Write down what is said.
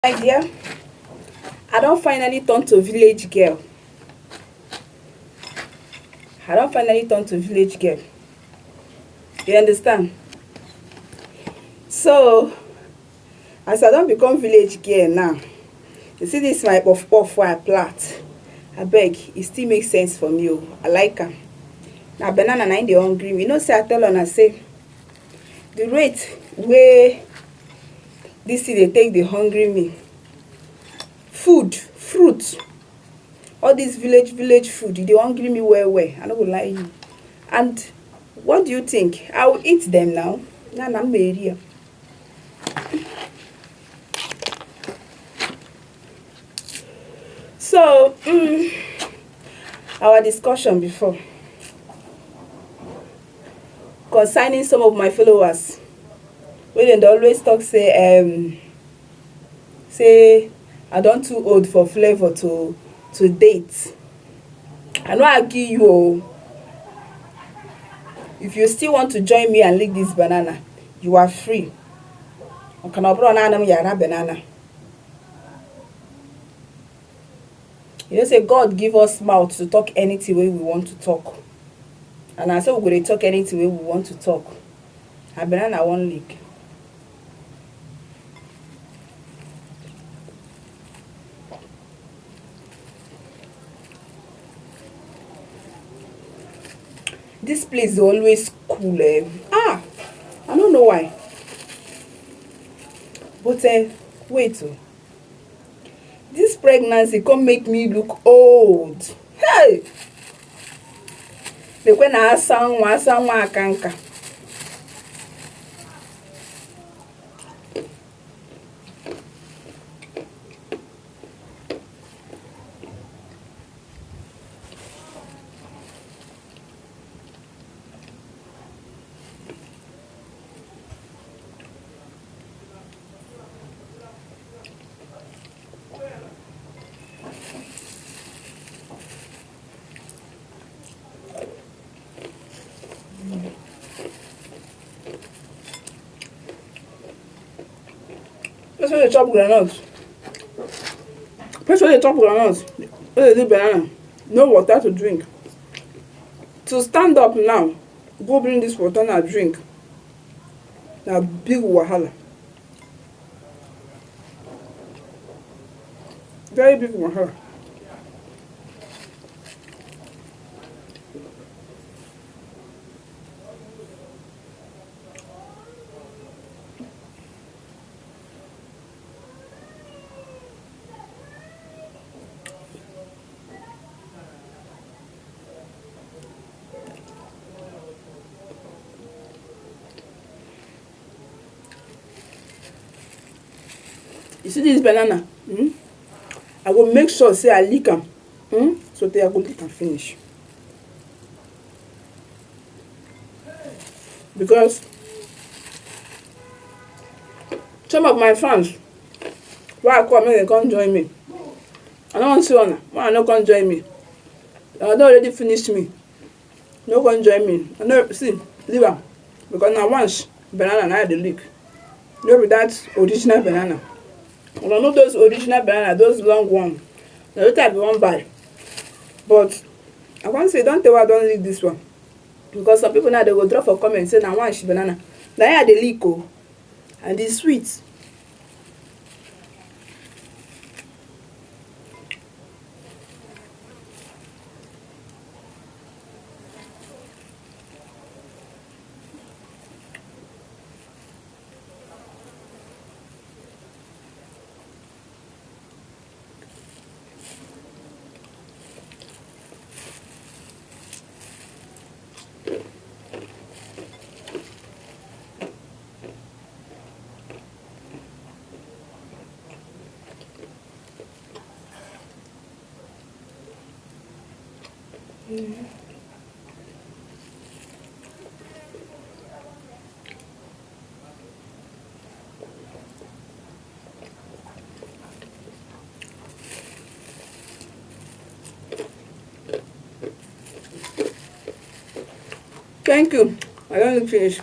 My dear, I don finally turn to village girl. You understand? So as I don become village girl now, you see this my puff puff wey I plant, abeg e still make sense for me o. I like am. Na banana na im dey hungry me. You know say I tell una say the rate wey dis thing dey take dey hungry me, food, fruit, all this village food, e dey hungry me well well. I no go lie you. And what do you think? I will eat them now. Na m eri ya. So our discussion before concerning some of my followers wey dem dey always talk say say I don too old for Flavour to date. I no argue you o. If you still want to join me and lick this banana, you are free. Maka na ọ bụrụ na ana m yara banana. You know say God give us mouth to talk anything wey we want to talk. And na so we go dey talk anything wey we want to talk. Na banana I wan lick. This place dey always cool. I no know why. But wait o. This pregnancy come make me look old. Hey! Lekwe na asa nwa aka nka. Person wey dey chop groundnut, wey dey do banana, no water to drink. To stand up now, go bring this water na drink, na big wahala. Very big wahala. You see this banana? I go make sure say I lick am. So tey I go lick am finish. Because some of my fans wey I call make dem come join me, I no wan see una make una no come join me. Una don already finish me. No come join me. I no see, leave am. Because na once banana na I dey lick. No be that original banana. Una know those original banana, those long one. Na wetin I be wan buy. But I wan say e don tey wey I don lick this one. Because some people now dey go drop for comment say na one banana. Na im I dey lick o. And e sweet. Thank you. I don't finish.